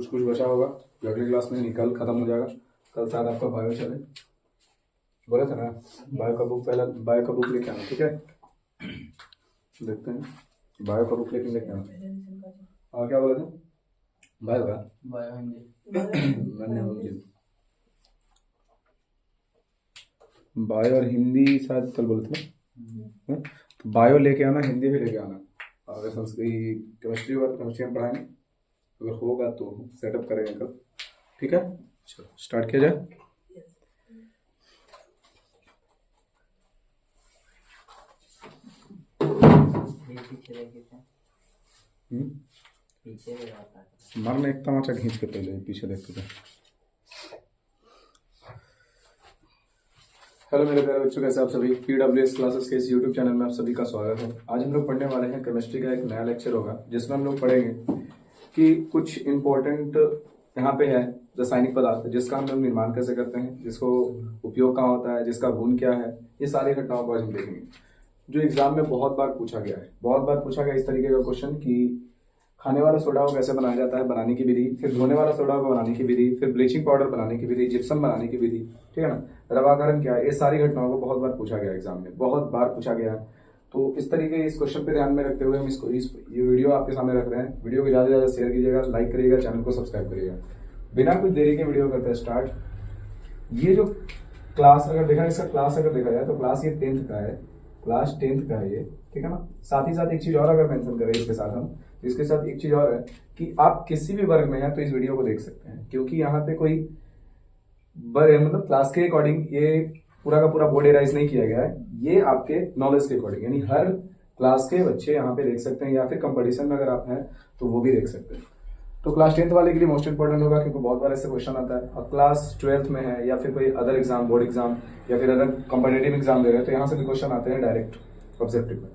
कुछ कुछ बचा होगा जो अगली क्लास में निकल खत्म हो जाएगा। कल शायद आपका बायो चले, बोला था ना बायो का बुक, पहला बायो का बुक लेके आना, ठीक है। देखते हैं बायो का बुक लेके आना। और क्या बोला था? बायो का बायो हिंदी बायो और हिंदी शायद कल बोले थे। तो बायो लेके आना, हिंदी भी लेके आना। अगर संस्कृत केमिस्ट्री होगा तो केमिस्ट्री में पढ़ाएंगे, अगर होगा तो सेटअप करेंगे कल, ठीक है। चलो स्टार्ट किया जाए। मरने एक तमाचा खींच के पहले पीछे देखते थे। हेलो मेरे प्यारे बच्चों, कैसे आप सभी। PWS क्लासेस के इस यूट्यूब चैनल में आप सभी का स्वागत है। आज हम लोग पढ़ने वाले हैं केमिस्ट्री का एक नया लेक्चर होगा, जिसमें हम लोग पढ़ेंगे कि कुछ इम्पोर्टेंट यहाँ पे है रासायनिक पदार्थ जिसका हम लोग निर्माण कैसे करते हैं, जिसको उपयोग कहाँ होता है, जिसका गुण क्या है, ये सारी घटनाओं को आज हम देखेंगे। जो एग्जाम में बहुत बार पूछा गया है, बहुत बार पूछा गया इस तरीके का क्वेश्चन कि खाने वाला सोडा को कैसे बनाया जाता है, बनाने की विधि, फिर धोने वाला सोडा को बनाने की विधि, फिर ब्लीचिंग पाउडर बनाने की विधि, जिप्सम बनाने की विधि, ठीक है ना, रवाकरण क्या है, ये सारी घटनाओं को बहुत बार पूछा गया एग्जाम में, बहुत बार पूछा गया है। तो इस तरीके इस क्वेश्चन पे ध्यान में रखते हुए हम ये वीडियो आपके सामने रख रहे हैं। वीडियो को ज्यादा से ज्यादा शेयर कीजिएगा, लाइक करिएगा, चैनल को सब्सक्राइब करिएगा। बिना कुछ देरी के वीडियो करते हैं स्टार्ट। ये जो क्लास अगर देखा, इसका क्लास अगर देखा जाए तो क्लास ये 10th का है, क्लास 10th का है ये, ठीक है ना। साथ ही साथ एक चीज और अगर मेंशन करें इसके साथ हम, इसके साथ एक चीज और है कि आप किसी भी वर्ग में हैं तो इस वीडियो को देख सकते हैं, क्योंकि यहाँ पे कोई मतलब क्लास के अकॉर्डिंग ये पूरा का पूरा बोर्ड एराइज नहीं किया गया है, ये आपके नॉलेज के अकॉर्डिंग, यानी हर क्लास के बच्चे यहाँ पे देख सकते हैं, या फिर कंपटीशन में अगर आप हैं तो वो भी देख सकते हैं। तो क्लास 10th वाले के लिए मोस्ट इंपॉर्टेंट होगा, क्योंकि बहुत बार ऐसे क्वेश्चन आता है। और क्लास 12th में है या फिर कोई अदर एग्जाम, बोर्ड एग्जाम या फिर अदर कॉम्पिटेटिव एग्जाम दे रहे हैं, तो यहाँ से भी क्वेश्चन आते हैं डायरेक्ट ऑब्जेक्टिव में।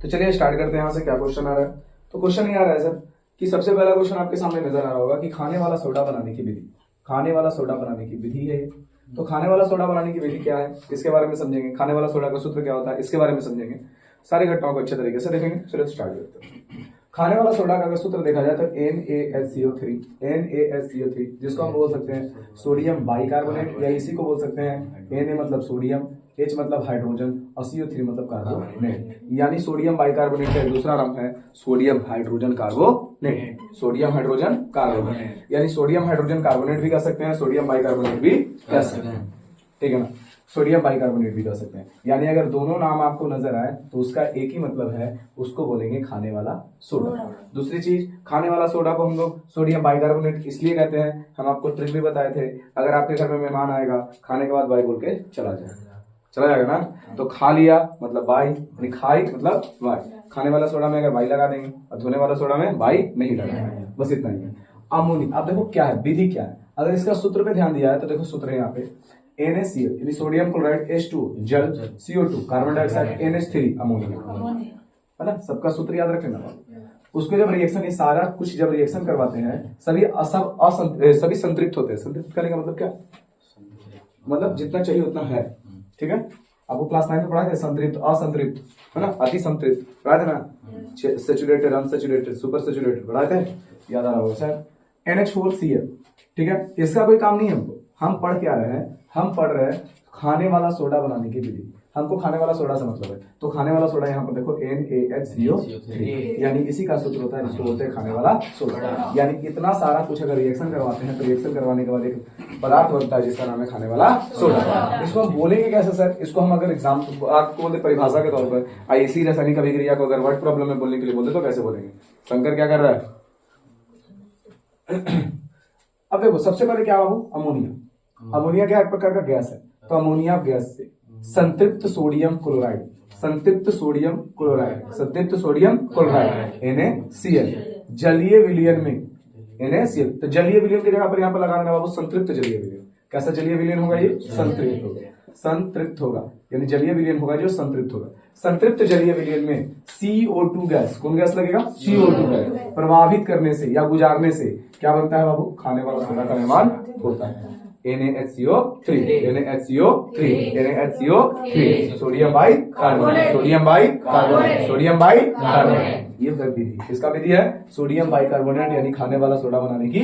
तो चलिए स्टार्ट करते हैं यहाँ से। क्या क्वेश्चन आ रहा है? तो क्वेश्चन ये आ रहा है सर कि सबसे पहला क्वेश्चन आपके सामने नजर आ रहा होगा कि खाने वाला सोडा बनाने की विधि, खाने वाला सोडा बनाने की विधि है। तो खाने वाला सोडा बनाने की विधि क्या है, इसके बारे में समझेंगे। खाने वाला सोडा का सूत्र क्या होता है, इसके बारे में समझेंगे। सारी घटनाओं को अच्छे तरीके से देखेंगे। चलिए स्टार्ट करते हैं। खाने वाला सोडा का अगर सूत्र देखा जाए तो NaHCO3, NaHCO3 जिसको हम बोल सकते हैं सोडियम बाइकार्बोनेट, या इसी को बोल सकते हैं Na मतलब सोडियम, H मतलब हाइड्रोजन और CO3 मतलब कार्बोनेट, यानी सोडियम बाइकार्बोनेट का दूसरा नाम है sodium hydrogen carbonate. Sodium hydrogen carbonate यानी सोडियम हाइड्रोजन कार्बोनेट भी कह सकते हैं, सोडियम बाइकार्बोनेट भी कह सकते हैं, ठीक है ना। सोडियम बाइकार्बोनेट भी कह सकते हैं, यानी अगर दोनों नाम आपको नजर आए तो उसका एक ही मतलब है, उसको बोलेंगे खाने वाला सोडा। दूसरी चीज, खाने वाला सोडा को हम लोग सोडियम बाइकार्बोनेट इसलिए कहते हैं, हम आपको ट्रिक भी बताए थे, अगर आपके घर में मेहमान आएगा खाने के बाद बाई बोल के चला जाएगा ना, तो खा लिया मतलब बाई, खाई मतलब बाई। खाने वाला सोडा में अगर बाई लगा देंगे और धोने वाला सोडा में बाई नहीं लगाएंगे, बस इतना ही है। अमोनिया, अब देखो क्या है, विधि क्या है। अगर इसका सूत्र पे ध्यान दिया है तो देखो सूत्र है यहाँ पे NaCl यानी सोडियम क्लोराइड, H2 जल, CO2 carbon dioxide, NH3 ammonia, है ना। सबका सूत्र याद रखना। उसको जब रिएक्शन, ये सारा कुछ जब रिएक्शन करवाते हैं सभी संतृप्त होते हैं। संतृप्त करने का मतलब क्या, मतलब जितना चाहिए उतना है, ठीक है। आपको क्लास 9 में पढ़ा थे संतृप्त, असंतृप्त, है ना, अति संतृप्त पढ़ा थे ना, सैचुरेटेड, अनसैचुरेटेड, सुपर सैचुरेटेड पढ़ाए थे, याद आ रहा होगा सर। NH4Cl, ठीक है। इसका कोई काम नहीं है हमको, हम पढ़ क्या रहे हैं, हम पढ़ रहे हैं खाने वाला सोडा बनाने की विधि। हमको खाने वाला सोडा से मतलब है, तो खाने वाला सोडा यहाँ पर देखो NaHCO3, यानी इसी का सूत्र होता है, जिसको बोलते हैं खाने वाला सोडा। यानी इतना सारा कुछ अगर रिएक्शन करवाते हैं तो रिएक्शन करवाने के बाद एक पदार्थ बनता है जिसका नाम है खाने वाला सोडा। इसको हम बोलेंगे कैसे सर, इसको हम अगर एग्जाम आपको बोलते परिभाषा के तौर पर, इसी रासायनिक अभिक्रिया को अगर वर्ड प्रॉब्लम में बोलने के लिए बोलते तो कैसे बोलेंगे। शंकर क्या कर रहा है? अब देखो सबसे पहले क्या बाबू, अमोनिया। अमोनिया क्या एक प्रकार का गैस है, तो अमोनिया गैस से संतृप्त सोडियम क्लोराइड, संतृप्त सोडियम क्लोराइड, संतृप्त सोडियम क्लोराइड NaCl, जलीय विलयन में NaCl, तो जलीय विलयन की जगह पर यहाँ पर लगाना बाबू संतृप्त जलीय विलयन। कैसा जलीय विलयन होगा ये, संतृप्त होगा, संतृप्त होगा, यानी जलीय विलयन होगा जो संतृप्त होगा। संतृप्त जलीय विलयन में CO2 गैस, कौन गैस लगेगा, CO2 गैस प्रभावित करने से या गुजारने से क्या बनता है बाबू, खाने वाला सोडा का निर्माण होता है। NaHCO3, NaHCO3, NaHCO3, sodium bicarbonate, sodium bicarbonate, sodium bicarbonate, ये विधि, इसका विधि है सोडियम बाइकार्बोनेट यानी खाने वाला सोडा बनाने की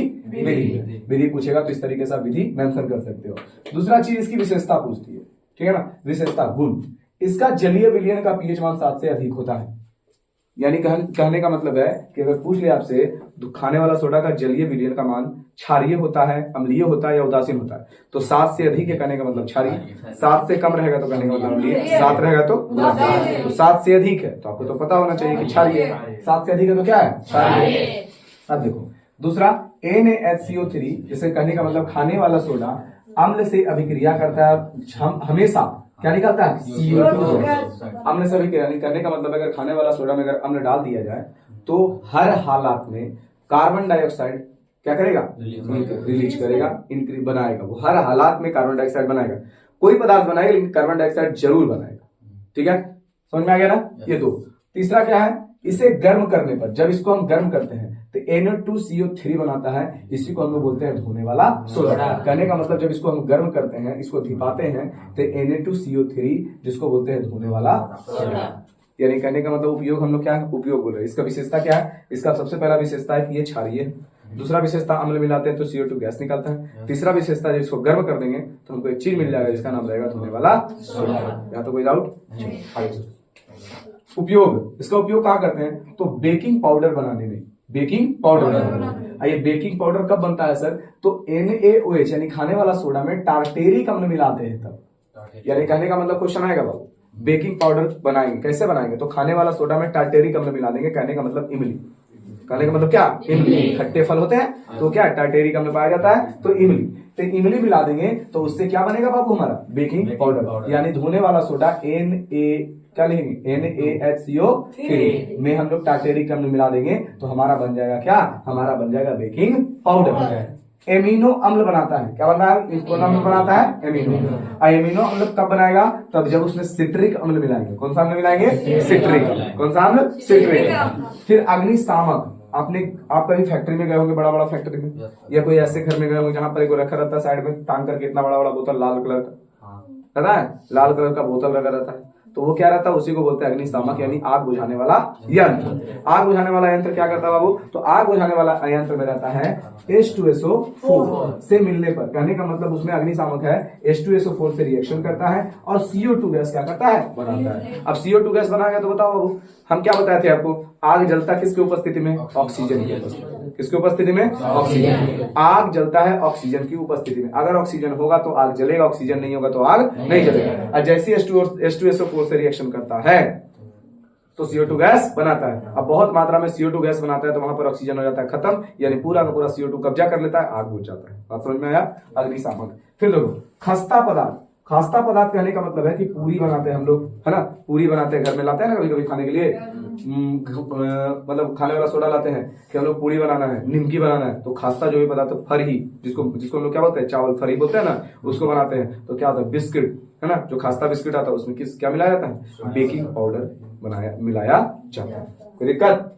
विधि पूछेगा तो इस तरीके से आप विधि मेंशन कर सकते हो। दूसरा चीज इसकी विशेषता पूछती है, ठीक है ना, विशेषता गुण। इसका जलीय विलयन का पीएच मान 7 से अधिक होता है। यानी कहने का मतलब है कि अगर पूछ ले आपसे खाने वाला सोडा का जलीय विलयन का मान क्षारीय होता है, अम्लीय होता है या उदासीन होता है, तो 7 से अधिक है कहने का मतलब क्षारीय, 7 से कम रहेगा तो कहने का मतलब अम्लीय, 7 रहेगा तो उदासीन। तो 7 से अधिक है तो आपको तो पता होना चाहिए कि क्षारीय है, 7 से अधिक है तो क्या है, क्षारीय। अब देखो दूसरा NaHCO3, जिसे कहने का मतलब खाने वाला सोडा अम्ल से अभिक्रिया करता है, हमेशा क्या निकलता है, CO2। अम्ल से अभिक्रिया करने का मतलब अगर खाने वाला सोडा में अगर अम्ल डाल दिया जाए तो हर हालात में कार्बन डाइऑक्साइड क्या करेगा, रिलीज करेगा, बनाएगा। वो हर हालात में कार्बन डाइऑक्साइड बनाएगा, कोई पदार्थ बनाएगा लेकिन कार्बन डाइऑक्साइड जरूर बनाएगा। ठीक है, समझ में आ गया ना, ये दो। तीसरा क्या है, इसे गर्म करने पर, जब इसको हम गर्म करते हैं तो NO2CO3 बनाता है, इसी को हम लोग बोलते हैं धोने वाला सोडा। कहने का मतलब जब इसको हम गर्म करते हैं, इसको धिपाते हैं तो Na2CO3 जिसको बोलते हैं धोने वाला सोडा। यानी कहने का मतलब उपयोग हम लोग क्या उपयोग बोल रहे हैं। इसका विशेषता क्या है, इसका सबसे पहला विशेषता है कि ये क्षारीय है। दूसरा विशेषता अम्ल मिलाते हैं तो CO2 गैस निकलता है। तीसरा विशेषता जिसको गर्म कर देंगे तो हमको एक चीज मिल जाएगा जिसका नाम रहेगा धोने वाला सोडा। यहाँ तो कोई डाउट। उपयोग, इसका उपयोग कहाँ करते हैं, तो बेकिंग पाउडर बनाने में, बेकिंग पाउडर बनाने। ये बेकिंग पाउडर कब बनता है सर, तो NaOH यानी खाने वाला सोडा में टार्टेरिक अम्ल मिलाते हैं तब। यानी कहने का मतलब क्वेश्चन आएगा बाबू, बेकिंग पाउडर बनाएंगे, कैसे बनाएंगे, तो खाने वाला सोडा में टार्टेरिक अम्ल मिला देंगे। कहने का मतलब इमली, कहने का मतलब क्या, इमली। खट्टे फल होते हैं तो क्या टार्टेरिक अम्ल पाया जाता है, तो इमली। तो इमली मिला देंगे तो उससे क्या बनेगा बाबू, हमारा बेकिंग पाउडर। यानी धोने वाला सोडा क्या लिखेंगे, NaHCO3 में हम लोग टार्टेरिक अम्ल मिला देंगे तो हमारा बन जाएगा क्या, हमारा बन जाएगा बेकिंग पाउडर। एमिनो अम्ल बनाता है, क्या बनता है, कौन अम्ल बनाता है, एमिनो। एमिनो अम्ल कब बनाएगा, तब जब उसमें सिट्रिक अम्ल मिलाएंगे। कौन सा अम्ल मिलाएंगे, सिट्रिक। कौन सा अम्ल, सिट्रिक। फिर अग्निशामक, आप कभी फैक्ट्री में गए होंगे, बड़ा बड़ा फैक्ट्री में, या कोई ऐसे घर में गए होंगे जहां पर एक रखा रहता है साइड में टांग करके, इतना बड़ा बड़ा बोतल लाल कलर का, पता है, लाल कलर का बोतल रखा रहता है, तो वो क्या रहता है, उसी को बोलते हैं अग्निशामक यानी आग बुझाने वाला यंत्र। आग बुझाने वाला यंत्र क्या करता है बाबू, तो आग बुझाने वाला यंत्र में रहता है H2SO4 से मिलने पर, कहने का मतलब उसमें अग्निशामक है, H2SO4 से रिएक्शन करता है और CO2 गैस क्या करता है, बनाता है। अब CO2 गैस बनाएगा तो बताओ बाबू, हम क्या बताए थे आपको, आग जलता किसकी उपस्थिति में, ऑक्सीजन की उपस्थिति में। किसकी उपस्थिति में, ऑक्सीजन। आग जलता है ऑक्सीजन की उपस्थिति में। अगर ऑक्सीजन होगा तो आग जलेगा, ऑक्सीजन नहीं होगा तो आग नहीं जलेगा। और जैसे H2SO4 से रिएक्शन करता है तो CO2 गैस बनाता है। अब बहुत मात्रा में CO2 गैस बनाता है तो वहां पर ऑक्सीजन हो जाता है खत्म, यानी पूरा का पूरा CO2 कब्जा कर लेता है, आग बुझ जाता है। बात समझ में आया, अग्निशामक। फिर देखो खस्ता पदार्थ, खास्ता पदार्थ कहने का मतलब है कि पूरी बनाते हैं हम लोग, है ना, पूरी बनाते हैं, घर में लाते हैं ना कभी कभी खाने के लिए, मतलब खाने वाला सोडा लाते हैं कि हम लोग पूरी बनाना है, निमकी बनाना है, तो खास्ता जो भी पदार्थ फरही, जिसको हम लोग क्या बोलते हैं, चावल फरही बोलते हैं ना, उसको बनाते हैं। तो क्या होता है, बिस्किट, है ना, जो खास्ता बिस्किट आता है उसमें क्या मिलाया जाता है, बेकिंग पाउडर मिलाया जाता है। कोई दिक्कत,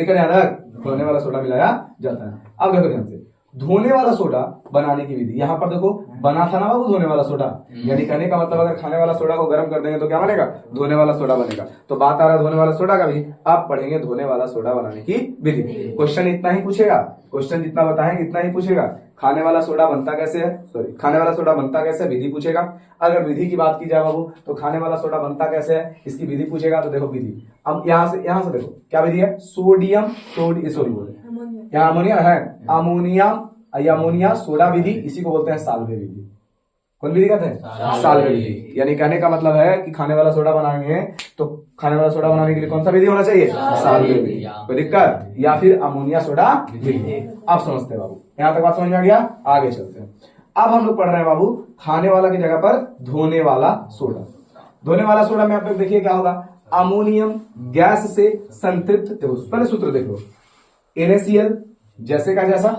याद है, धोने वाला सोडा मिलाया जाता है। अब देखो ध्यान से, धोने वाला सोडा बनाने की विधि, यहाँ पर देखो बना था ना बाबू धोने वाला सोडा, यानी कहने का मतलब अगर खाने वाला सोडा को गर्म कर देंगे तो क्या बनेगा, धोने वाला सोडा बनेगा। तो बात आ रहा है धोने वाला सोडा का भी, आप पढ़ेंगे धोने वाला सोडा बनाने की विधि। क्वेश्चन इतना ही पूछेगा, क्वेश्चन जितना बताएंगे इतना ही पूछेगा। खाने वाला सोडा बनता कैसे है, सॉरी, खाने वाला सोडा बनता कैसे है, विधि पूछेगा। अगर विधि की बात की जाए बाबू तो खाने वाला सोडा बनता कैसे है, इसकी विधि पूछेगा। तो देखो विधि, अब यहाँ से देखो क्या विधि है, सोडियम सॉरी बोले, यहाँ अमोनिया है, अमोनिया सोडा विधि, इसी को बोलते हैं साल्वे विधि। कौन विधि कहते हैं, साल्वे विधि। यानी कहने का मतलब है कि खाने वाला सोडा बनाएंगे तो खाने वाला सोडा बनाने के लिए कौन सा विधि होना चाहिए, साल्वे विधि। कोई दिक्कत, या फिर अमोनिया सोडा विधि। आप समझते हैं बाबू, यहाँ तक बात समझ में आ गया, आगे चलते हैं। अब हम लोग पढ़ रहे हैं बाबू खाने वाला की जगह पर धोने वाला सोडा। धोने वाला सोडा में आप लोग देखिए क्या होगा, अमोनियम गैस से संतृप्त, देखो पहले सूत्र देख लो, NaCl जैसे का जैसा।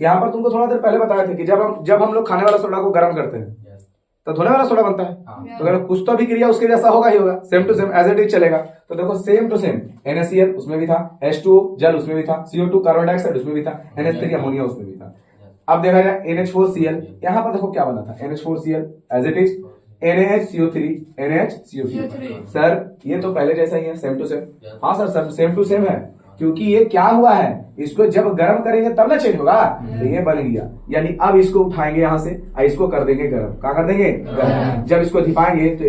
यहाँ पर तुमको थोड़ा देर पहले बताया था कि जब हम लोग खाने वाला सोडा को गर्म करते हैं तो धोने वाला सोडा बनता है। तो अगर कुछ तो भी क्रिया उसके जैसा होगा ही होगा, same to same as it is चलेगा। तो देखो सेम टू सेम, NaCl उसमें भी था, H2O जल उसमें भी था, CO2 कार्बन डाइऑक्साइड उसमें भी था, NH3 अमोनिया उसमें भी था। अब देखा जाए NH4Cl, यहाँ पर देखो क्या बना था, NH4Cl as it is, NaHCO3 NaHCO3 sir ये तो पहले जैसा ही है, सेम टू सेम। हाँ सर सेम टू सेम है, क्योंकि ये क्या हुआ है, इसको जब गर्म करेंगे तब ना चेंज होगा। तो ये बन गया, यानी अब इसको उठाएंगे यहां से, इसको कर देंगे गर्म। क्या कर देंगे? गर्म। जब इसको धिपाएंगे तो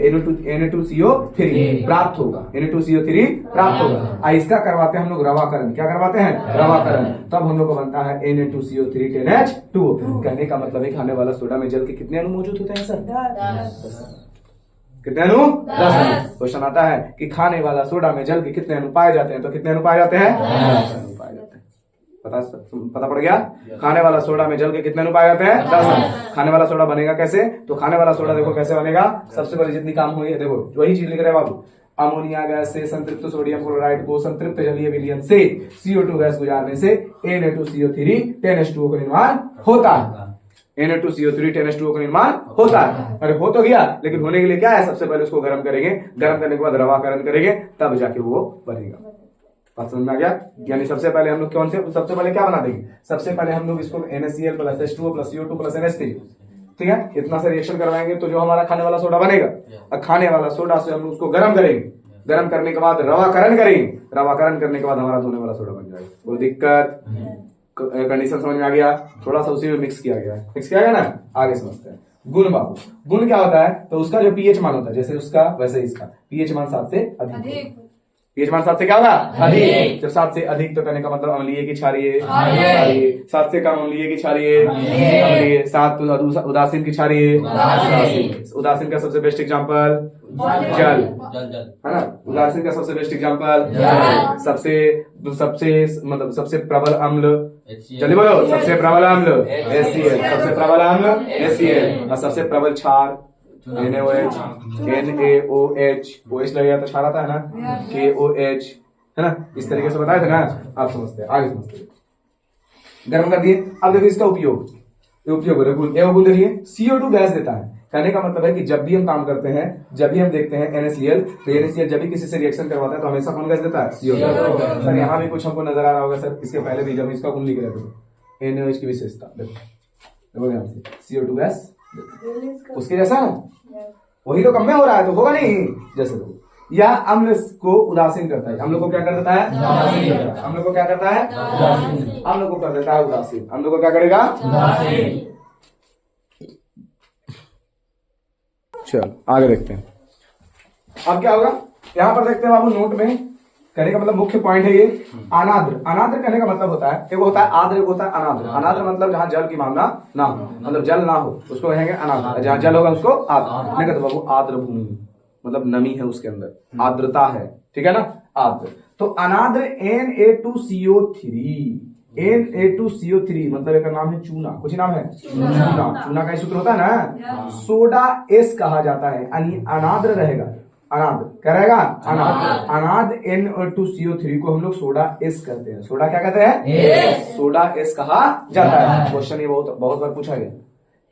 Na2CO3 प्राप्त होगा, Na2CO3 प्राप्त होगा। इसका करवाते हैं हम लोग रवाकरण। क्या करवाते हैं? रवाकरण। तब हम लोग को बनता है Na2CO3 10H2। कहने का मतलब है खाने वाला सोडा में जल के कितने अणु मौजूद होते हैं सर? 10। कितने अणु? 10। क्वेश्चन आता है कि खाने वाला सोडा में जल के कितने अणु पाए जाते हैं, तो कितने अणु पाए जाते हैं? 10 अणु पाए जाते हैं। पता पड़ गया? खाने वाला सोडा में जल के कितने अणु पाए जाते हैं? 10 अणु। खाने वाला सोडा बनेगा कैसे? तो खाने वाला सोडा देखो कैसे बनेगा। सबसे पहले जितनी काम हुई है देखो, वही चीज लिख रहे हैं बाबू। अमोनिया गैस से संतृप्त सोडियम क्लोराइड को संतृप्त जलीय विलयन से CO2 गैस गुजारने से Na2CO3 10H2O का निर्माण होता है। Na2CO3 10H2O का निर्माण होता है। अरे हो तो गया, लेकिन होने के लिए क्या है? सबसे पहले उसको गर्म करेंगे, गर्म करने के बाद रवाकरण करेंगे, तब जाके वो बनेगा। बात समझ में आ गया? यानी सबसे पहले हम लोग सबसे पहले क्या बना देंगे? सबसे पहले हम लोग इसको NaCl + H2O + CO2 + NH3, ठीक है, इतना से रिएक्शन करवाएंगे तो जो हमारा खाने वाला सोडा बनेगा। और खाने वाला सोडा से हम लोग उसको गर्म करेंगे, गर्म करने के बाद रवाकरण करेंगे, रवाकरण करने के बाद हमारा धोने वाला सोडा बन जाएगा। कोई दिक्कत? कंडीशन समझ में आ गया? थोड़ा सा उसी में मिक्स किया गया है, मिक्स किया गया ना। आगे समझते हैं। गुण बाबू, गुण क्या होता है? तो उसका जो पीएच मान होता है, जैसे उसका वैसे इसका पीएच मान 7 से अधिक। पीएच मान 7 से क्या होगा? अधिक। जब 7 से अधिक तो कहने का मतलब अम्लीय की क्षारीय, 7 से कम अम्लीय की क्षारीय, अम्लीय। 7 उदासीन की क्षारीय, उदासीन का सबसे बेस्ट एग्जाम्पल जल, है ना। उदासीन का सबसे बेस्ट एग्जाम्पल सबसे प्रबल अम्ल, जल्दी बोलो, सबसे प्रबल अम्ल HCl, सबसे प्रबल अम्ल HCl। और सबसे प्रबल क्षार NaOH, OH लगेगा तो क्षार आता है ना, KOH, है ना। इस तरीके से बताए थे ना, आप समझते हैं। आगे समझते हैं। गर्म कर दिए। अब देखो इसका उपयोग गुण देखिए, CO2 गैस देता है। कहने का मतलब है कि जब भी हम काम करते हैं, जब भी हम देखते हैं NaCl, तो NaCl जब भी किसी से रिएक्शन करवाता है तो हमेशा कौन गैस देता है? CO2। सर यहाँ भी कुछ हमको नजर आ रहा होगा सर, इसके पहले भी जब इसका गुण लिख रहे थे NaOH की विशेषता देखो यहाँ से CO2 गैस उसके जैसा ना, वही तो कम में हो रहा है तो होगा नहीं जैसे तो। यह अम्ल को उदासीन करता है। अम्ल को क्या कर देता है? उदासीन करता है। अम्ल को क्या करता है? उदासीन। अम्ल को कर देता है उदासीन। अम्ल को क्या करेगा? उदासीन। चल आगे देखते हैं। अब क्या होगा यहां पर देखते हैं बाबू नोट में। कहने का मतलब मुख्य पॉइंट है ये अनाद्र। अनाद्र कहने का मतलब होता है, एक होता है आद्र, एक होता है अनाद्र। अनाद्र मतलब जहां जल की मामला ना हो, मतलब जल ना हो उसको कहेंगे अनाद्र। जहां जल होगा उसको आद्र। नहीं कहते बाबू आद्र भूमि, मतलब नमी है उसके अंदर, आर्द्रता है, ठीक है ना, आद्र। तो अनाद्र Na2CO3 मतलब एक नाम है चूना, कुछ नाम है चूना का सूत्र होता है ना, सोडा एस कहा जाता है। अनाद्र रहेगा, अनाद्र क्या रहेगा? अनाद्र Na2CO3 को हम लोग सोडा एस कहते हैं। सोडा क्या कहते हैं? सोडा एस कहा जाता है। क्वेश्चन ये बहुत बार पूछा गया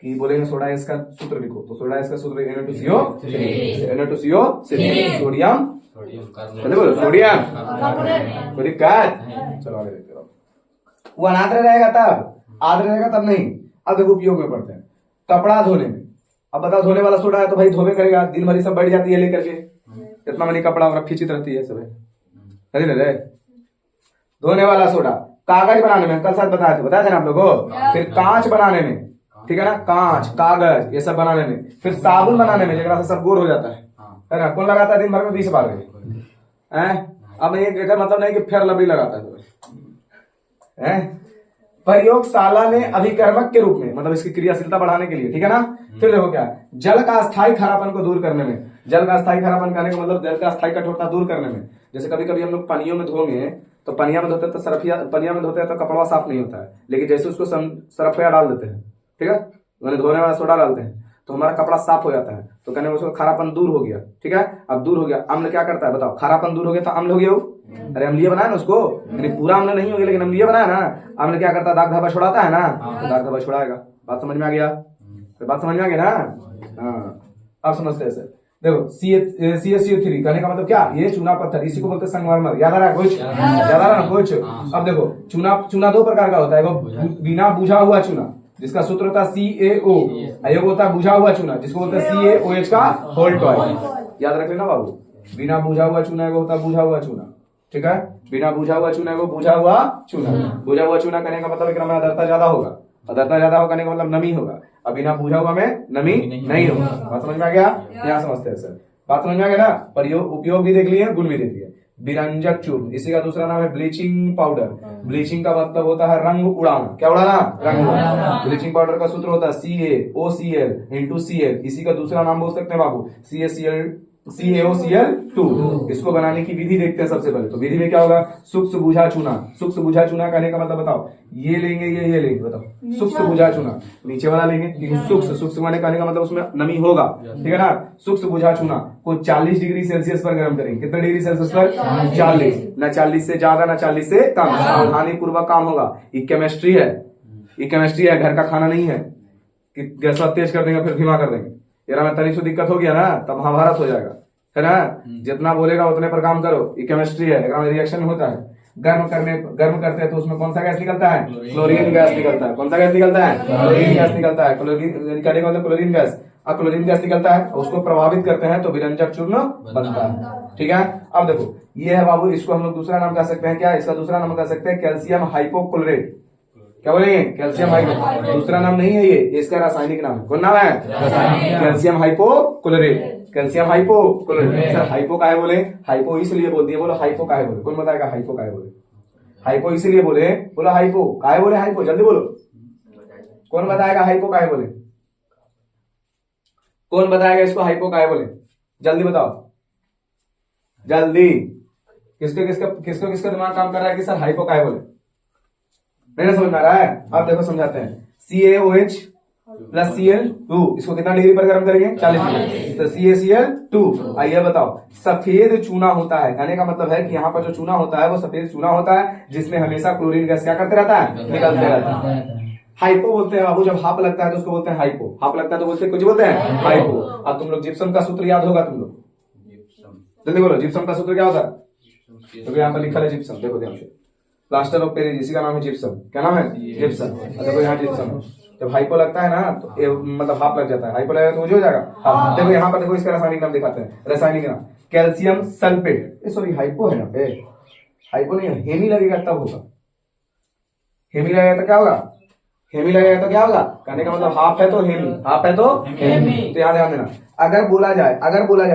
कि बोलेंगे सोडा एस का सूत्र लिखो, तो सोडा एस का सूत्र Na2CO3 सोडियम, बोलो सोडियम, कोई दिक्कत? चलो आगे देखते रहो। वो अनाद्र रहेगा तब, आद्र रहेगा तब नहीं। अब देखो उपयोग में पड़ते हैं। कपड़ा धोने में, अब बताओ धोने वाला सोडा है तो भाई धोने करेगा, दिन भरी सब बैठ जाती है लेकर के, इतना मनी कपड़ा और खींचित रहती है सब, है धोने वाला सोडा। कागज बनाने में कल साथ बताए थे ना आप लोगों को। फिर कांच बनाने में, ठीक है ना, कांच, कागज, ये सब बनाने में। फिर साबुन बनाने में, जगह से सब गोर हो जाता है ना। कौन लगाता है दिन भर में 20 बार में? अब ये मतलब नहीं कि फेयर लवली लगाता है। प्रयोगशाला में अभिकर्मक के रूप में, मतलब इसकी क्रियाशीलता बढ़ाने के लिए, ठीक है ना। फिर देखो क्या, जल का अस्थायी खारापन को दूर करने में। जल का अस्थायी खारापन करने का मतलब जल का अस्थायी कठोरता दूर करने में। जैसे कभी कभी हम लोग पानियों में धोंगे तो पनिया में धोते हैं तो पनिया में धोते हैं तो कपड़ा साफ नहीं होता है, लेकिन जैसे उसको सरफिया डाल देते हैं, ठीक है, धोने वाला सोडा डालते हैं तो हमारा कपड़ा साफ हो जाता है। तो कहने उसको खारापन दूर हो गया, ठीक है। अब दूर हो गया, अम्ल क्या करता है बताओ? खारापन दूर हो गया तो अम्ल हो गया वो। अरे अम्लीय बनाया ना उसको, पूरा अम्ल नहीं हो गया लेकिन अम्लीय बनाया ना। अम्ल क्या करता है? दाग धब्बा छुड़ाता है ना, तो दाग धब्बा छुड़ाएगा। बात समझ में आ गया? बात समझ में आ गया ना? हाँ, अब समझते हैं सर। देखो CaCO3 कहने का मतलब क्या? ये चूना पत्थर, इसी को बोलते हैं संगमरमर। याद आ रहा है कुछ? याद आ रहा है कुछ? अब देखो चूना 2 प्रकार का होता है। बिना बुझा हुआ चूना, जिसका सूत्र होता है CaO, एक होता है बुझा हुआ चूना जिसको बोलते हैं CaOH का होल टॉइस। याद रख लेना बाबू, बिना बुझा हुआ चूना को होता है बुझा हुआ चूना, ठीक है, बिना बुझा हुआ चूना को बुझा हुआ चूना। बुझा हुआ चूना करने का मतलब में आर्द्रता ज्यादा होगा, आर्द्रता ज्यादा होगा का मतलब नमी होगा, अब बिना बुझा हुआ में नमी नहीं होगा। बात समझ में आ गया? यहाँ समझते हैं सर, बात समझ में आ गया ना। प्रयोग उपयोग भी देख लिए, गुण भी देख लिए। विरंजक चूर्ण, इसी का दूसरा नाम है ब्लीचिंग पाउडर। ब्लीचिंग का मतलब होता है रंग उड़ाना, क्या उड़ाना? रंग उड़ाना। ब्लीचिंग पाउडर का सूत्र होता है CaOCl इसी का दूसरा नाम बोल सकते हैं बाबू CaOCl2। इसको बनाने की विधि देखते हैं सबसे पहले। तो विधि में क्या होगा? सूक्ष्म बुझा चूना। सूक्ष्म बुझा चूना कहने का मतलब बताओ, ये लेंगे ये लेंगे, बताओ सूक्ष्म बुझा चूना, नीचे वाला लेंगे सूक्ष्म कहने का मतलब उसमें नमी होगा, ठीक है ना। सूक्ष्म बुझा चूना को 40 डिग्री सेल्सियस पर गर्म करेंगे। कितने डिग्री सेल्सियस पर? 40। ना 40 से ज्यादा ना 40 से कम, सावधानी पूर्वक काम होगा। ये केमिस्ट्री है, ये केमिस्ट्री है, घर का खाना नहीं है कि गैस तेज कर देंगे फिर धीमा कर देंगे। यार हमें तनी से दिक्कत हो गया ना तब महाभारत हो जाएगा, है ना। जितना बोलेगा उतने पर काम करो, ये केमिस्ट्री है, रिएक्शन होता है। गर्म करते हैं तो उसमें कौन सा गैस निकलता है? क्लोरीन गैस निकलता है। कौन सा गैस निकलता है? क्लोरीन गैस निकलता है। क्लोरीन का मतलब क्लोरीन गैस, क्लोरीन गैस निकलता है, उसको प्रभावित करते हैं तो विरंजक चूर्ण बनता है, ठीक है। अब देखो ये है बाबू, इसको हम लोग दूसरा नाम कह सकते हैं, क्या इसका दूसरा नाम कह सकते हैं? कैल्शियम हाइपोक्लोरेट। क्या बोलेंगे? कैल्शियम हाइपो, दूसरा नाम नहीं है ये, इसका रासायनिक नाम। कौन नाम है? कैल्शियम हाइपोक्लोरेट। कैल्शियम हाइपोक्लोरेट। सर हाइपो काहे बोले? हाइपो इसलिए बोल दिए, बोलो हाइपो काहे बोले? कौन बताएगा हाइपो काहे बोले? हाइपो इसलिए बोले, बोलो हाइपो काहे बोले? हाइपो जल्दी बोलो, कौन बताएगा हाइपो काहे बोले? कौन बताएगा इसको हाइपो काहे बोले? जल्दी बताओ, जल्दी। किसको दिमाग काम कर रहा है कि सर हाइपो काहे बोले? नहीं समझ में आ रहा है? आप देखो समझाते हैं। CaOH प्लस Cl2, इसको कितना डिग्री पर गर्म करेंगे? 40 डिग्री। तो CaCl2। आइए बताओ, सफेद चूना होता है, कहने का मतलब है कि यहाँ पर जो चूना होता है वो सफेद चूना होता है जिसमें हमेशा क्लोरीन गैस क्या करते रहता है? निकलते रहता है। हाइपो बोलते हैं बाबू, जब हाफ लगता है तो उसको बोलते हैं हाइपो। हाफ लगता है तो बोलते हैं, कुछ बोलते हैं हाइपो। अब तुम लोग जिप्सम का सूत्र याद होगा तुम लोग, जल्दी बोलो जिप्सम का सूत्र क्या होता है? तो यहाँ पर लिखा है जिप्सम, देखो ध्यान से, प्लास्टर ऑफ पेरिस, इसी का नाम है जिप्सम। क्या नाम है? जिप्सम। देखो यहाँ जिप्सम, जब हाइपो लगता है ना तो मतलब हाफ लग जाता है, हाइपो लगेगा तो मुझे हो जाएगा। देखो यहाँ पर देखो, इसका रासायनिक नाम दिखाते हैं, रासायनिक नाम कैल्शियम सल्फेट। सॉरी हाइपो है यहाँ पे, हाइपो नहीं है, हेमी लगेगा तब होगा। हेमी लगेगा तो क्या होगा? हेमी लगेगा तो क्या होगा? कहने का मतलब हाफ है तो हेमी, हाफ है तो हेमी। तो यहाँ ध्यान देना, अगर बोला जाए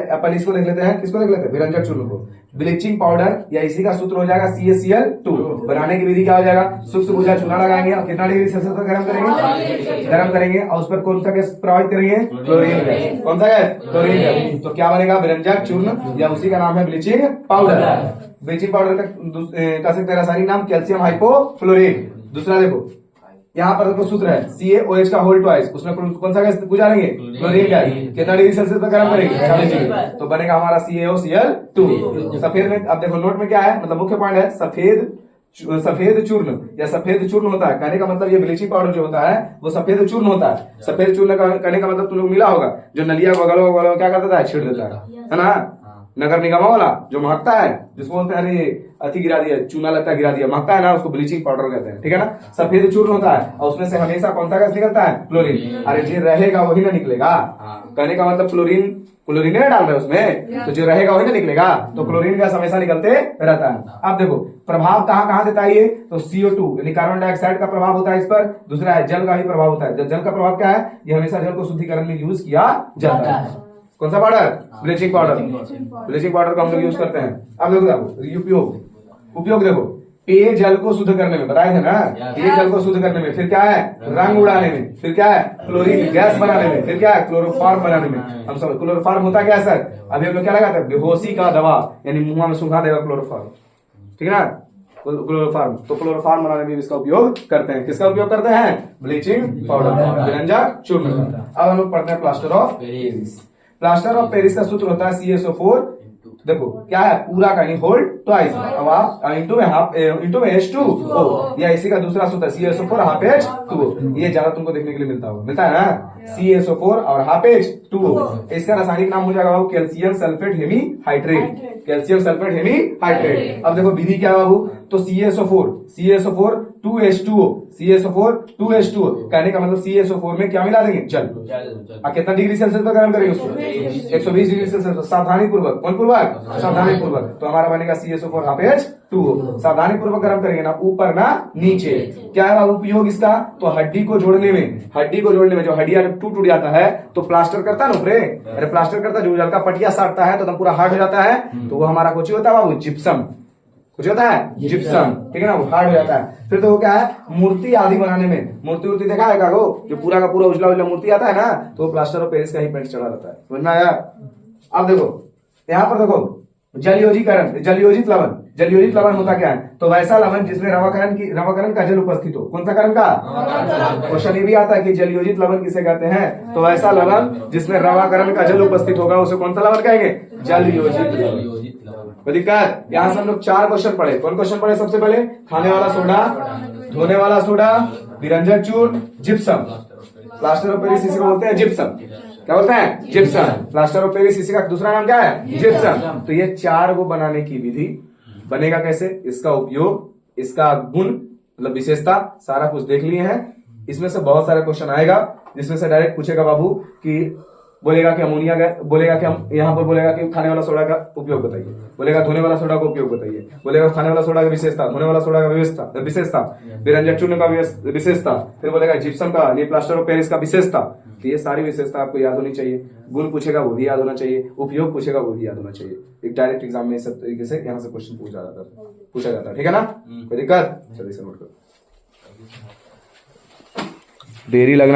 अपन इसको देख लेते हैं, किसको देख लेते हैं? विरंजक चूर्ण को। ब्लीचिंग पाउडर या इसी का सूत्र हो जाएगा CaCl2। बनाने की विधि क्या हो जाएगा? सूक्ष्म बुझा चूना लगाएंगे और कितना डिग्री सेल्सियस पर गर्म करेंगे? गर्म करेंगे और उस पर कौन सा गैस प्रभावित करेंगे? Chlorine gas. कौन सा गैस? Chlorine gas. तो क्या बनेगा? विरंजक चूर्ण या उसी का नाम है ब्लीचिंग पाउडर। ब्लीचिंग पाउडर का सकते हैं रासायनिक नाम कैल्शियम हाइपोक्लोरेट। दूसरा देखो यहाँ पर देखो सूत्र है CaOH का होल ट्वाइस, उसमें कौन सा गैस गुजारेंगे? Chlorine gas. कितना डिग्री सेल्सियस पर गर्म करेंगे? 40 डिग्री। तो बनेगा हमारा CaOCl2। सफेद में अब देखो नोट में क्या है, मतलब मुख्य पॉइंट है सफेद चूर्ण या सफेद चूर्ण होता है। कहने का मतलब ये ब्लीचिंग पाउडर जो होता है वो सफेद चूर्ण होता है। सफेद चूर्ण कहने का मतलब तुम लोग मिला होगा, जो नलिया वगैरह क्या कर देता है? छीड़ देता है ना। नगर निगम वाला जो महकता है, जिसको बोलते हैं अरे अति गिरा दिया, चूना लगता है गिरा दिया, महकता है ना, उसको ब्लीचिंग पाउडर कहते हैं, ठीक है ना। सफेद चूर्ण होता है और उसमें से हमेशा कौन सा गैस निकलता है? क्लोरीन। अरे जो रहेगा वही ना निकलेगा। कहने का मतलब क्लोरीन नहीं डाल रहे उसमें, तो जो रहेगा वही ना निकलेगा। तो क्लोरीन गैस हमेशा निकलते रहता है। अब देखो प्रभाव कहाँ देता है ये? तो CO2 यानी कार्बन डाइऑक्साइड का प्रभाव होता है इस पर। दूसरा है जल का भी प्रभाव होता है। जल का प्रभाव क्या है? ये हमेशा जल को शुद्धिकरण में यूज किया जाता है। कौन सा powder? Bleaching powder. Bleaching powder को हम लोग यूज करते हैं। अब देखो उपयोग देखो, पेय जल को शुद्ध करने में, बताए थे ना, पेय जल को शुद्ध करने में, फिर क्या है? रंग उड़ाने में, फिर क्या है? क्लोरीन गैस बनाने में, फिर क्या है? क्लोरोफॉर्म बनाने में। हम सब क्लोरोफॉर्म होता क्या है सर? अभी हम लोग क्या लगाते हैं? बेहोशी का दवा, यानी मुंह में सुखा देगा क्लोरोफॉर्म, ठीक है ना। क्लोरोफॉर्म, तो क्लोरोफॉर्म बनाने में इसका उपयोग करते हैं। किसका उपयोग करते हैं? ब्लीचिंग पाउडर, विरंजक चूर्ण। अब हम लोग पढ़ते हैं plaster of Paris. Plaster of Paris का सूत्र होता है CaSO4। देखो क्या है? पूरा का होल ट्वाइस, अब आप इंटू में H2O, या इसी का दूसरा सूत्र CaSO4 हाफ H2O। ये ज्यादा तुमको देखने के लिए मिलता है ना, CaSO4 और हाफ H2O। इसका रासायनिक नाम हो जाएगा बाबू calcium sulphate hemihydrate. Calcium sulphate hemihydrate. अब देखो विधि क्या है बाबू? तो CaSO4 2H2O, CSO4 2H2O, कहने का मतलब CSO4 में क्या मिला देंगे? जल। कितना डिग्री सेल्सियस पर गर्म करेंगे उसको? 120 डिग्री सेल्सियस पर। सावधानी पूर्वक, कौन पूर्वक? सावधानी पूर्वक। तो हमारा बनेगा CSO4 हाफ H2O। सावधानी पूर्वक गर्म करेंगे, ना ऊपर ना नीचे। क्या है उपयोग इसका? तो हड्डी को जोड़ने में, जो हड्डियां जब टूट जाता है तो प्लास्टर करता है ना ऊपरे, अरे प्लास्टर करता है, जो जल का पटिया साटता है तो एकदम पूरा हार्ड हो जाता है, तो वो हमारा कुछ होता है बाबू? जिप्सम। कुछ होता है? जिप्सम, ठीक है ना, वो हार्ड हो जाता है। फिर तो वो क्या है? मूर्ति आदि बनाने में, मूर्ति देखा है कागो, जो पूरा का पूरा उजला उजला मूर्ति आता है ना, तो वो प्लास्टर ऑफ पेरिस का ही पेंट चढ़ा रहता है। समझ में आया? अब देखो यहाँ पर देखो, जलयोजित लवण होता क्या है? तो वैसा लवण जिसमें रवाकरण का जल उपस्थित हो। कौन सा करण का? क्वेश्चन ये भी आता है कि जलयोजित लवण किसे कहते हैं? तो वैसा लवण जिसमें रवाकरण का जल उपस्थित होगा उसे कौन सा लवण कहेंगे? जलयोजित लवण। कोई दिक्कत? यहाँ से हम लोग 4 क्वेश्चन पढ़े। कौन क्वेश्चन पढ़े? सबसे पहले खाने वाला सोडा, धोने वाला सोडा, विरंजक चूर्ण, जिप्सम। प्लास्टर ऑफ पेरिस इसी को बोलते हैं जिप्सम। क्या बोलते हैं? जिप्सम। प्लास्टर ऑफ पेरिस इसी का दूसरा नाम क्या है? जिप्सम। तो ये 4 को बनाने की विधि, बनेगा कैसे, इसका उपयोग, इसका गुण मतलब विशेषता, सारा कुछ देख लिए हैं। इसमें से बहुत सारे क्वेश्चन आएगा जिसमें से डायरेक्ट पूछेगा बाबू कि बोलेगा कि अमोनिया गैस, बोलेगा कि हम यहाँ पर बोलेगा कि खाने वाला सोडा का उपयोग बताइए, बोलेगा धोने वाला सोडा का उपयोग बताइए, बोलेगा खाने वाला सोडा का विशेषता, धोने वाला सोडा का विशेषता, विरंजक चूर्ण का विशेषता, फिर बोलेगा जिप्सम का, ये प्लास्टर ऑफ पेरिस का विशेषता। तो ये सारी विशेषता आपको याद होनी चाहिए। गुण पूछेगा वो भी याद होना चाहिए, उपयोग पूछेगा वो भी याद होना चाहिए। एक डायरेक्ट एग्जाम में सब तरीके से यहाँ से क्वेश्चन पूछा जाता है। ठीक है ना? कोई दिक्कत? चलिए नोट करो। देरी लगना